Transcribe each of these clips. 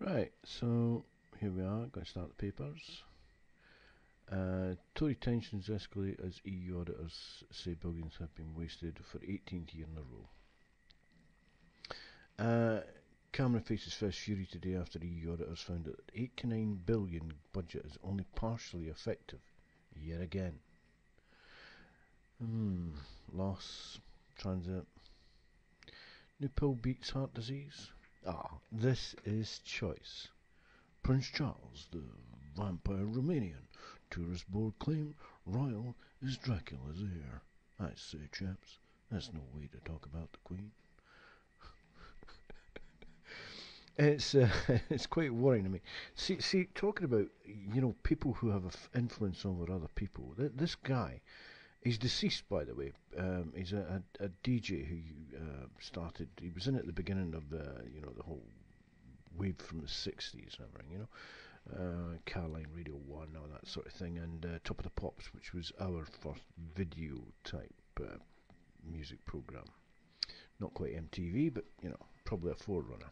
Right, so here we are, going to start the papers. Tory tensions escalate as EU auditors say billions have been wasted for 18th year in a row. Cameron faces fresh fury today after EU auditors found that 8 to 9 billion budget is only partially effective, yet again. Loss, transit. New pill beats heart disease. This is choice. Prince Charles, the vampire Romanian. Tourist board claim royal is Dracula's heir. I say, chaps, that's no way to talk about the Queen. It's it's quite worrying to me. See, talking about people who have influence over other people. This guy, he's deceased, by the way. He's a DJ who started. He was in at the beginning of the whole wave from the '60s and everything. Caroline Radio 1, all that sort of thing, and Top of the Pops, which was our first video type music program. Not quite MTV, but probably a forerunner.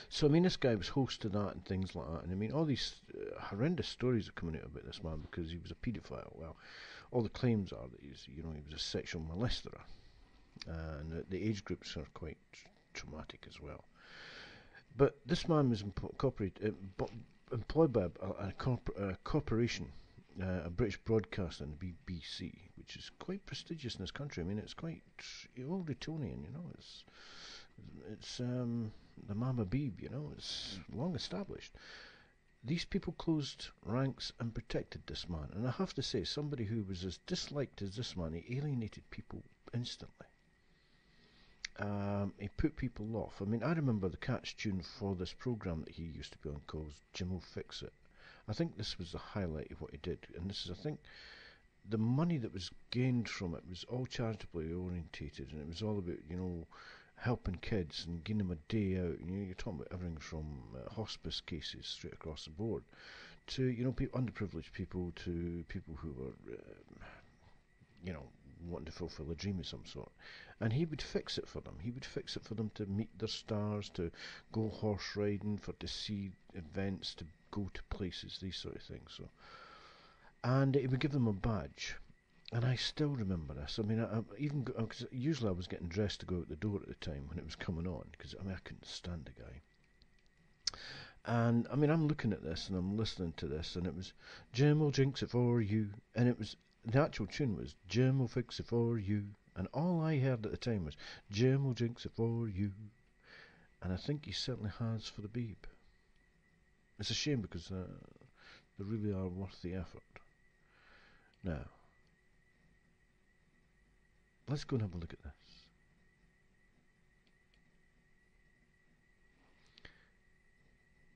So I mean, this guy was host to that and things like that, and I mean, all these horrendous stories are coming out about this man because he was a paedophile. Well, all the claims are that he was a sexual molester, and the age groups are quite traumatic as well. But this man was employed by a corporation, a British broadcaster, and the BBC, which is quite prestigious in this country. I mean, it's quite old Etonian, it's the Mama Beeb, it's long established. These people closed ranks and protected this man, and I have to say, somebody who was as disliked as this man, he alienated people instantly. He put people off. I mean, I remember the catch tune for this program that he used to be on called Jim Will Fix It. I think this was the highlight of what he did, and this is, I think, the money that was gained from it was all charitably orientated, and it was all about, helping kids and giving them a day out. You're talking about everything from hospice cases straight across the board to, underprivileged people, to people who were, wanting to fulfill a dream of some sort. And he would fix it for them. He would fix it for them to meet their stars, to go horse riding, to see events, to go to places, these sort of things. So, and he would give them a badge. And I still remember this. I mean, even because usually I was getting dressed to go out the door at the time when it was coming on, because I couldn't stand the guy. And I mean, I'm looking at this and I'm listening to this, and it was Jim will jinx it for you, and it was the actual tune was Jim will fix it for you, and all I heard at the time was Jim will jinx it for you, and I think he certainly has for the Beeb. It's a shame because they really are worth the effort. Now, let's go and have a look at this.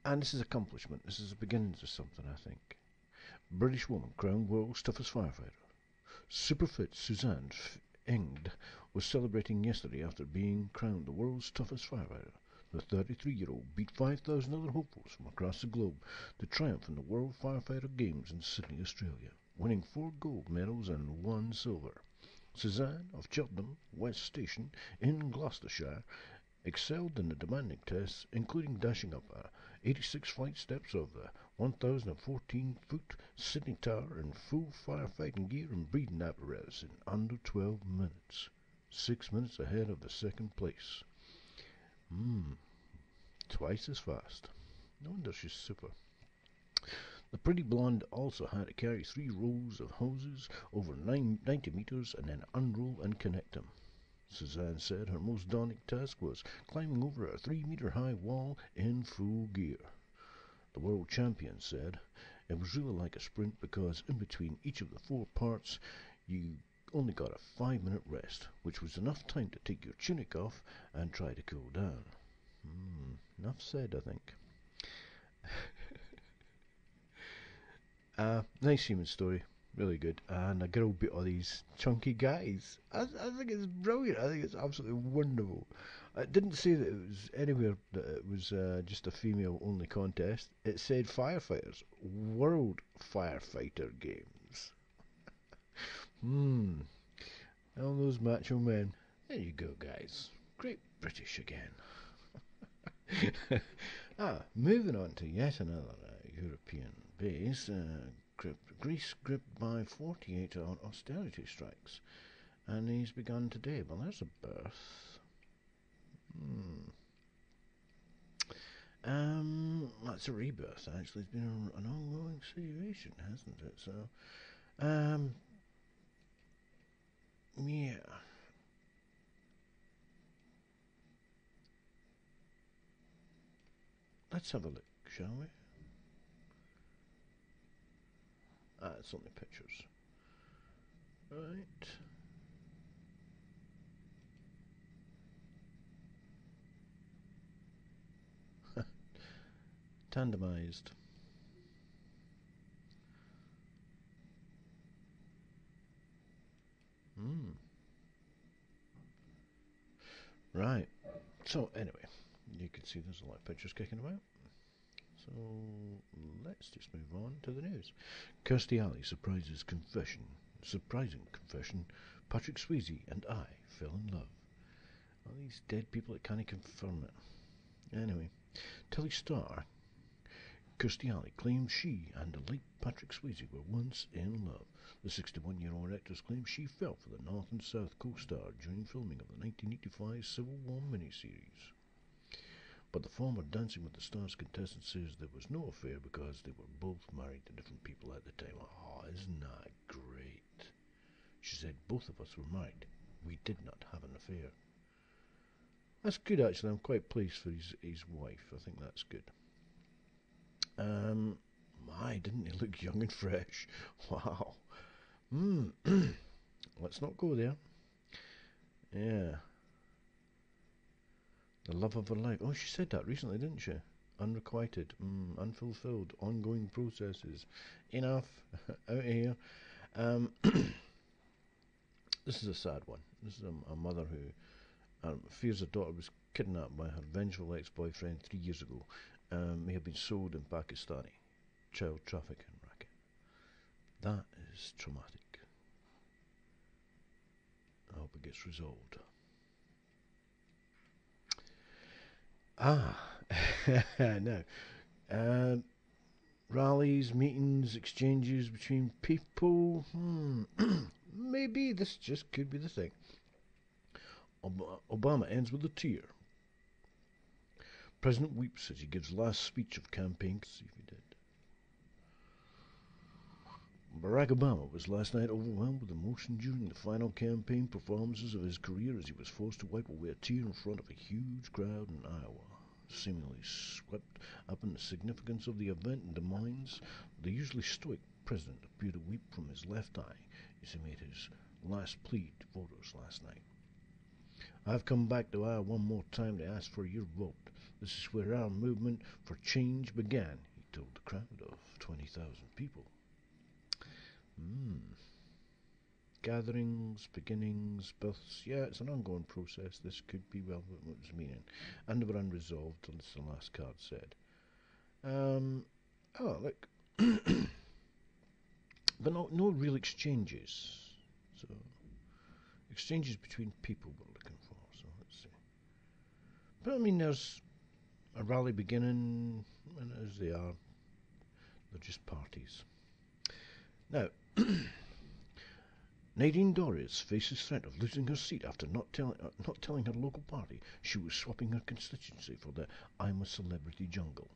And this is accomplishment. This is the beginnings of something, I think. British woman crowned world's toughest firefighter. Superfit Suzanne Engd was celebrating yesterday after being crowned the world's toughest firefighter. The 33-year-old beat 5,000 other hopefuls from across the globe to triumph in the World Firefighter Games in Sydney, Australia, winning 4 gold medals and 1 silver. Suzanne of Cheltenham West Station in Gloucestershire excelled in the demanding tests, including dashing up 86 flight steps of the 1,014-foot Sydney Tower in full firefighting gear and breathing apparatus in under 12 minutes, 6 minutes ahead of the second place. Twice as fast. No wonder she's super. The pretty blonde also had to carry 3 rows of hoses over 90 meters and then unroll and connect them. Suzanne said her most daunting task was climbing over a 3-meter high wall in full gear. The world champion said it was really like a sprint because in between each of the 4 parts you only got a 5-minute rest, which was enough time to take your tunic off and try to cool down. Enough said, I think. Nice human story, really good, and a girl beat all these chunky guys. I think it's brilliant. I think it's absolutely wonderful. It didn't say that it was anywhere that it was just a female-only contest. It said firefighters, World Firefighter Games. All those macho men. There you go, guys. Great British again. Moving on to yet another European base. Greece gripped by 48 on austerity strikes. And he's begun today. Well, there's a birth. That's a rebirth, actually. It's been an ongoing situation, hasn't it? So, yeah. Let's have a look, shall we? It's only pictures. Right. Tandemized. Right. So, anyway, you can see there's a lot of pictures kicking about. So, let's just move on to the news. Kirstie Alley surprising confession. Patrick Swayze and I fell in love. All these dead people that can't confirm it. Anyway, Telly star Kirstie Alley claims she and the late Patrick Swayze were once in love. The 61-year-old actress claims she fell for the North and South co-star during filming of the 1985 Civil War miniseries. But the former Dancing with the Stars contestant says there was no affair because they were both married to different people at the time. Oh, isn't that great? She said, both of us were married. We did not have an affair. That's good, actually. I'm quite pleased for his wife. I think that's good. My, didn't he look young and fresh? Wow. Let's not go there. Yeah. The love of her life. Oh, she said that recently, didn't she? Unrequited, unfulfilled, ongoing processes. Enough. Out of here. This is a sad one. This is a mother who fears her daughter was kidnapped by her vengeful ex-boyfriend 3 years ago. May have been sold in Pakistani child trafficking racket. That is traumatic. I hope it gets resolved. Now, rallies, meetings, exchanges between people. Maybe this just could be the thing. Obama ends with a tear. President weeps as he gives last speech of campaign. See if he did. Barack Obama was last night overwhelmed with emotion during the final campaign performances of his career as he was forced to wipe away a tear in front of a huge crowd in Iowa. Seemingly swept up in the significance of the event in Des Moines, the usually stoic president appeared to weep from his left eye as he made his last plea to voters last night. I've come back to Iowa one more time to ask for your vote. This is where our movement for change began, he told the crowd of 20,000 people. Gatherings, beginnings, births. Yeah, it's an ongoing process. This could be well what was meaning. And they were unresolved, as the last card said. Oh, look. But no real exchanges. So, exchanges between people we're looking for. So, let's see. But, I mean, there's a rally beginning, and as they are, they're just parties. Now, Nadine Dorries faces threat of losing her seat after not telling her local party she was swapping her constituency for the I'm a Celebrity jungle.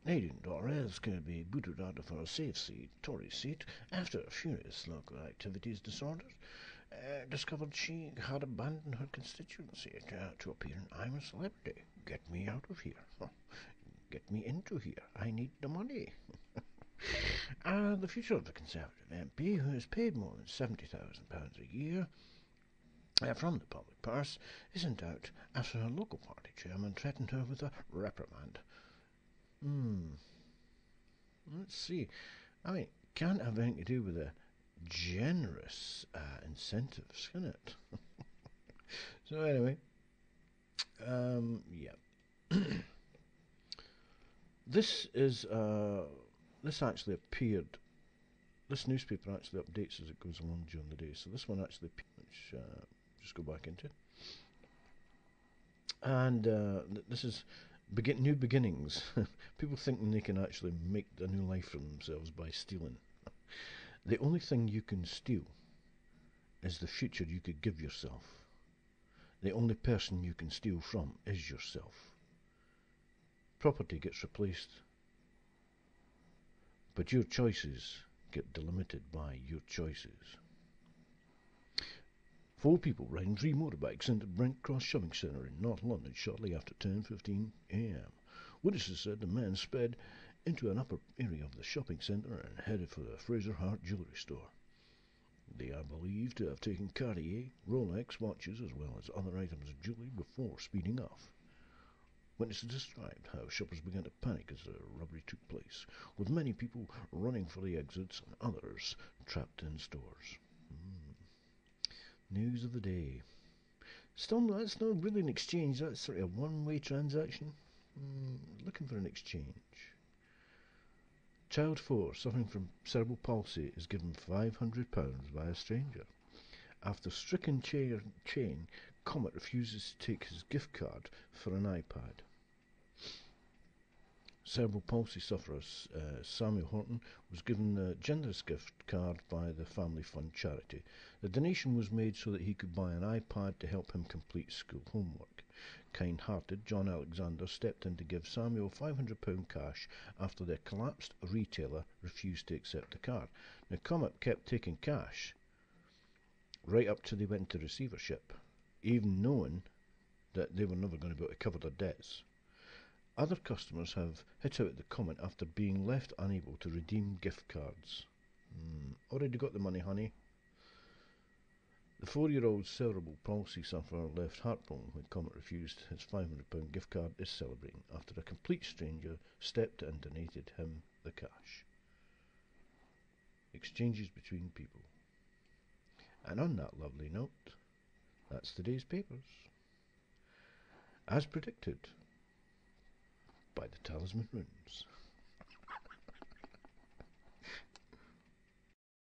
Nadine Dorries can be booted out of her safe seat, Tory seat, after furious local activities disorders discovered she had abandoned her constituency to appear in I'm a Celebrity. Get me out of here. Get me into here. I need the money. The future of the Conservative MP, who is paid more than £70,000 a year from the public purse, is in doubt after her local party chairman threatened her with a reprimand. Let's see. I mean, can't have anything to do with the generous incentives, can it? So anyway, yeah. This is this actually appeared. This newspaper actually updates as it goes along during the day. So this one actually, which just go back into, and this is New beginnings. People thinking they can actually make a new life for themselves by stealing. The only thing you can steal is the future you could give yourself. The only person you can steal from is yourself. Property gets replaced, but your choices get delimited by your choices. 4 people riding 3 motorbikes into Brent Cross Shopping Centre in North London shortly after 10:15 a.m. Witnesses said the man sped into an upper area of the shopping centre and headed for the Fraser Hart jewellery store. They are believed to have taken Cartier, Rolex watches as well as other items of jewellery before speeding off. Witnesses described how shoppers began to panic as the robbery took place, with many people running for the exits and others trapped in stores. News of the day. Still, that's not really an exchange, that's sort of a one-way transaction. Looking for an exchange. Child 4 suffering from cerebral palsy is given £500 by a stranger. After stricken chain, Comet refuses to take his gift card for an iPad. Cerebral palsy sufferer Samuel Horton was given a generous gift card by the Family Fund charity. The donation was made so that he could buy an iPad to help him complete school homework. Kind-hearted John Alexander stepped in to give Samuel £500 cash after the collapsed retailer refused to accept the card. Now, Comet kept taking cash right up till they went into receivership, even knowing that they were never going to be able to cover their debts. Other customers have hit out at the Comet after being left unable to redeem gift cards. Already got the money, honey. The 4-year-old cerebral palsy sufferer left heartbroken when Comet refused his £500 gift card is celebrating after a complete stranger stepped and donated him the cash. Exchanges between people. And on that lovely note, that's today's papers. As predicted by the Talisman Runes.